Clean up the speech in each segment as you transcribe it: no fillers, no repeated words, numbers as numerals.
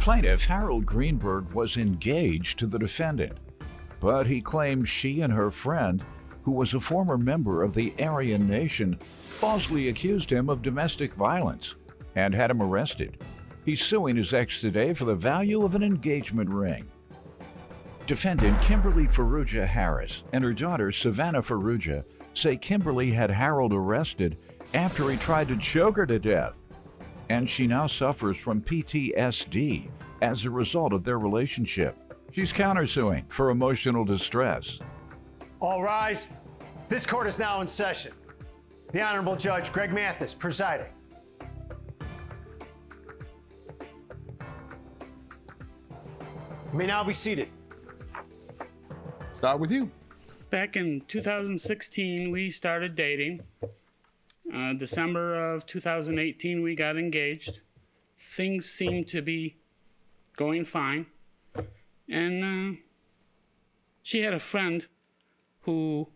Plaintiff Harold Greenberg was engaged to the defendant, but he claimed she and her friend, who was a former member of the Aryan Nation, falsely accused him of domestic violence and had him arrested. He's suing his ex today for the value of an engagement ring. Defendant Kimberly Ferrugia Harris and her daughter Savannah Ferrugia say Kimberly had Harold arrested after he tried to choke her to death, and she now suffers from PTSD as a result of their relationship. She's countersuing for emotional distress. All rise. This court is now in session. The Honorable Judge Greg Mathis presiding. You may now be seated. Start with you. Back in 2016, we started dating. December of 2018, we got engaged. Things seemed to be going fine. And she had a friend who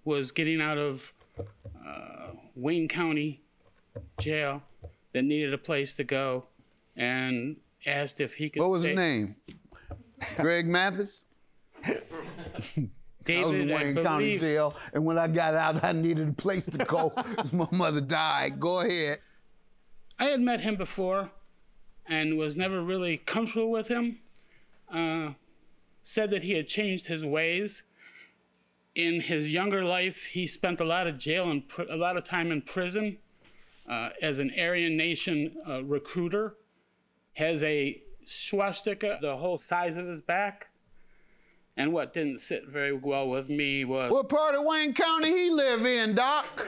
was getting out of Wayne County jail that needed a place to go and asked if he could What was stay. his name? Greg Mathis? David, I was in Wayne County jail, and when I got out, I needed a place to go because my mother died. Go ahead. I had met him before and was never really comfortable with him. Said that he had changed his ways. In his younger life, he spent a lot of jail and a lot of time in prison as an Aryan Nation recruiter. Has a swastika the whole size of his back. And what didn't sit very well with me was... What part of Wayne County he live in, Doc?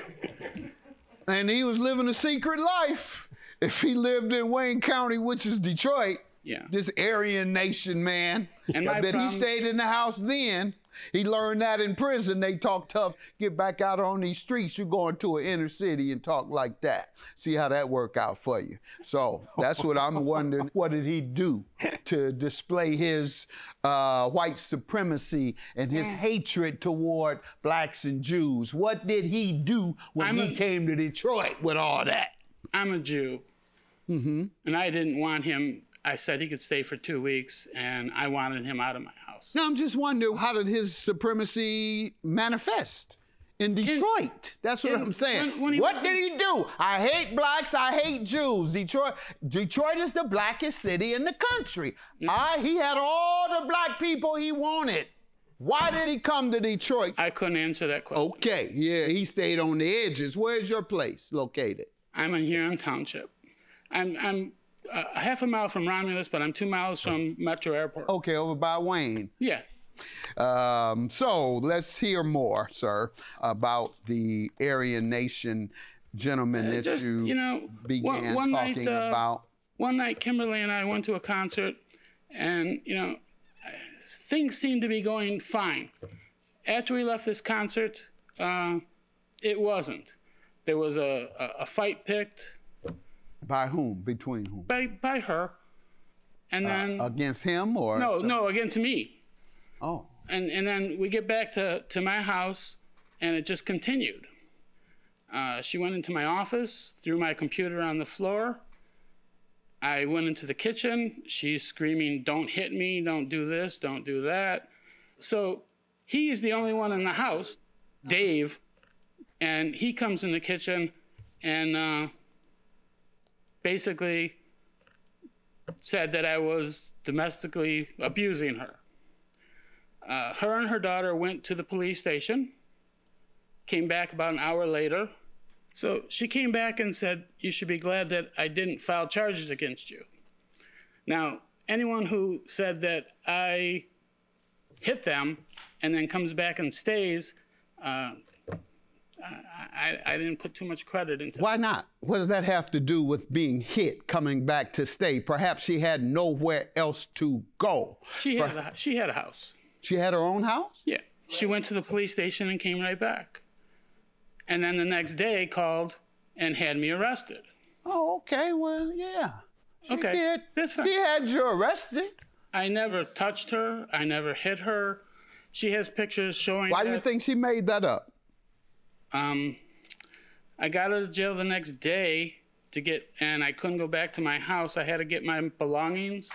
And he was living a secret life. If he lived in Wayne County, which is Detroit, Yeah. this Aryan Nation man, And I bet he stayed in the house then. He learned that in prison. They talk tough, get back out on these streets. You go into an inner city and talk like that. See how that work out for you. So that's what I'm wondering. What did he do to display his white supremacy and his hatred toward blacks and Jews? What did he do when he came to Detroit with all that? I'm a Jew. And I didn't want him. I said he could stay for 2 weeks, and I wanted him out of my house. Now, I'm just wondering, how did his supremacy manifest in Detroit? That's what I'm saying. What did he do? I hate blacks, I hate Jews. Detroit is the blackest city in the country. He had all the black people he wanted. Why did he come to Detroit? I couldn't answer that question. Okay, yeah, he stayed on the edges. Where's your place located? I'm in Huron Township. I'm a half a mile from Romulus, but I'm 2 miles from Metro Airport. Okay, over by Wayne. Yeah. So let's hear more, sir, about the Aryan Nation gentleman that you began talking about. One night, Kimberly and I went to a concert, and, things seemed to be going fine. After we left this concert, it wasn't. There was a fight picked. By whom? Between whom? By her. And then... against him or? No, against me. Oh. And then we get back to my house, and it just continued. She went into my office, threw my computer on the floor. I went into the kitchen. She's screaming, "Don't hit me, don't do this, don't do that." So he's the only one in the house, Dave, and he comes in the kitchen and basically said that I was domestically abusing her. Her and her daughter went to the police station, came back about an hour later. So she came back and said, "You should be glad that I didn't file charges against you." Now, anyone who said that I hit them and then comes back and stays, I didn't put too much credit into that. Why not? What does that have to do with being hit, coming back to stay? Perhaps she had nowhere else to go. She had a house. She had her own house? Yeah. She went to the police station and came right back. And then the next day called and had me arrested. Oh, okay. Well, yeah. She did. That's fine. She had you arrested. I never touched her. I never hit her. She has pictures showing Why do you think she made that up? I got out of jail the next day, and I couldn't go back to my house. I had to get my belongings.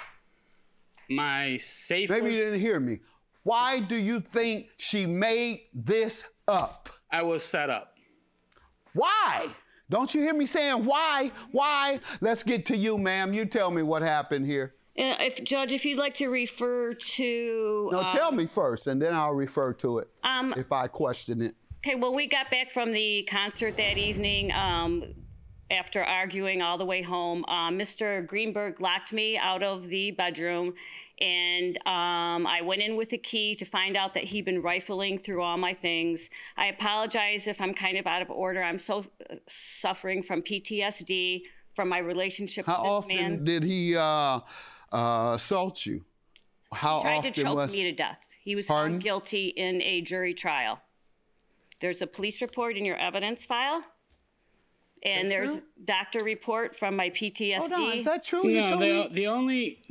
My safe Maybe you didn't hear me. Why do you think she made this up? I was set up. Why? Don't you hear me saying why? Why? Let's get to you, ma'am. You tell me what happened here. Judge, if you'd like to refer to... No, tell me first, and then I'll refer to it if I question it. Okay, well, we got back from the concert that evening after arguing all the way home. Mr. Greenberg locked me out of the bedroom, and I went in with the key to find out that he'd been rifling through all my things. I apologize if I'm kind of out of order. I'm so suffering from PTSD from my relationship with this man. How often did he assault you? How often? He tried to choke me to death. He was found guilty in a jury trial. There's a police report in your evidence file, and there's doctor report from my PTSD. Hold on, is that true? No, the only.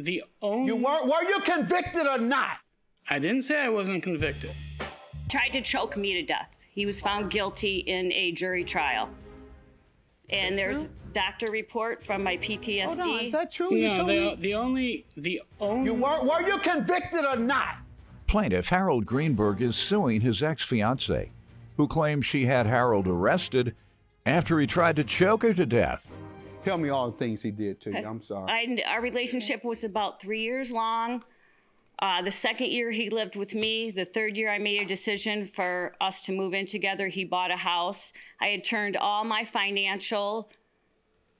Were you convicted or not? I didn't say I wasn't convicted. Tried to choke me to death. He was found guilty in a jury trial. And there's doctor report from my PTSD. Hold on, is that true? No, the only. Were you convicted or not? Plaintiff Harold Greenberg is suing his ex-fiancée, who claims she had Harold arrested after he tried to choke her to death. Tell me all the things he did to you. I'm sorry. Our relationship was about 3 years long. The second year he lived with me. The third year I made a decision for us to move in together. He bought a house. I had turned all my financial,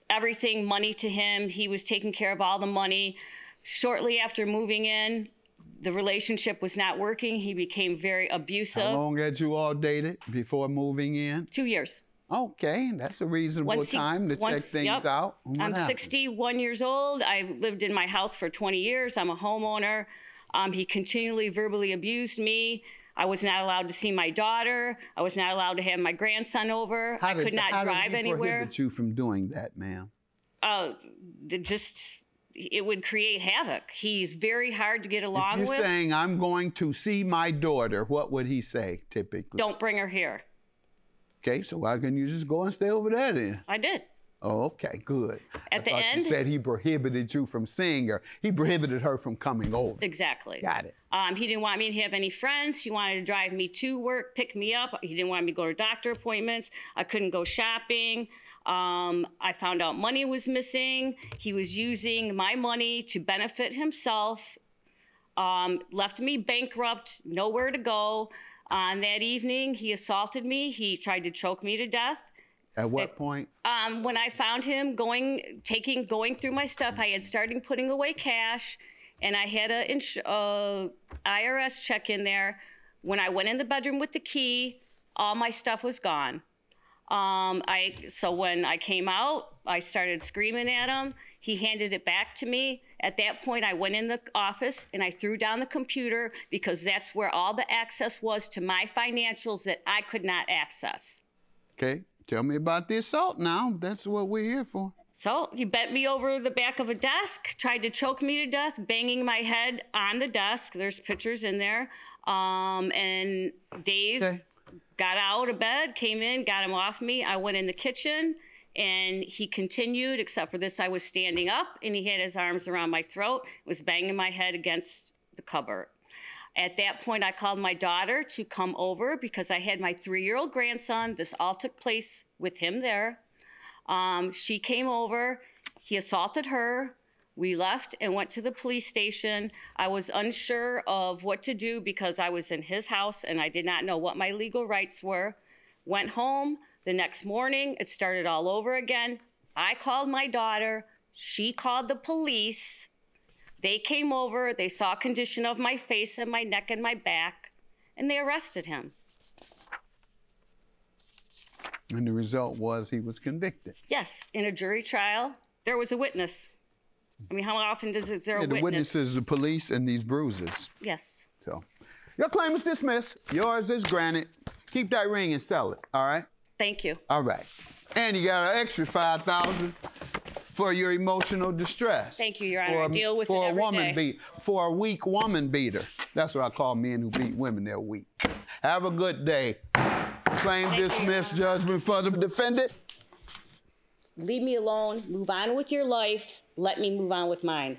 everything, money to him. He was taking care of all the money. Shortly after moving in, the relationship was not working. He became very abusive. How long had you all dated before moving in? 2 years. Okay, that's a reasonable time to check things out. I'm 61 years old. I lived in my house for 20 years. I'm a homeowner. He continually verbally abused me. I was not allowed to see my daughter. I was not allowed to have my grandson over. I could not drive anywhere. How did he prohibit you from doing that, ma'am? It would create havoc. He's very hard to get along with. If you're saying, I'm going to see my daughter, what would he say, typically? Don't bring her here. Okay, so why couldn't you just go and stay over there then? I did. Oh, okay, good. At the end, you said he prohibited you from seeing her. He prohibited her from coming over. Exactly. Got it. He didn't want me to have any friends. He wanted to drive me to work, pick me up. He didn't want me to go to doctor appointments. I couldn't go shopping. I found out money was missing. He was using my money to benefit himself. Left me bankrupt, nowhere to go. On that evening, he assaulted me. He tried to choke me to death. At what point? When I found him going through my stuff, I had started putting away cash, and I had a IRS check in there. When I went in the bedroom with the key, all my stuff was gone. So when I came out, I started screaming at him. He handed it back to me. At that point, I went in the office and I threw down the computer because that's where all the access was to my financials that I could not access. Okay. Tell me about the assault now. That's what we're here for. So he bent me over the back of a desk, tried to choke me to death, banging my head on the desk. There's pictures in there. And Dave got out of bed, came in, got him off me. I went in the kitchen, and he continued, except for this, I was standing up, and he had his arms around my throat, was banging my head against the cupboard. At that point, I called my daughter to come over because I had my 3-year-old grandson. This all took place with him there. She came over. He assaulted her. We left and went to the police station. I was unsure of what to do because I was in his house and I did not know what my legal rights were. Went home. The next morning, it started all over again. I called my daughter. She called the police. They came over, they saw a condition of my face and my neck and my back, and they arrested him. And the result was he was convicted. Yes, in a jury trial, there was a witness. I mean, how often is there a witness? The witness is the police and these bruises. Yes. So, your claim is dismissed. Yours is granted. Keep that ring and sell it, all right? Thank you. All right. And you got an extra $5,000 for your emotional distress. Thank you, Your Honor. I deal with it every day. For a weak woman beater. That's what I call men who beat women. They're weak. Have a good day. Claim dismissed. Judgment for the defendant. leave me alone, move on with your life, let me move on with mine.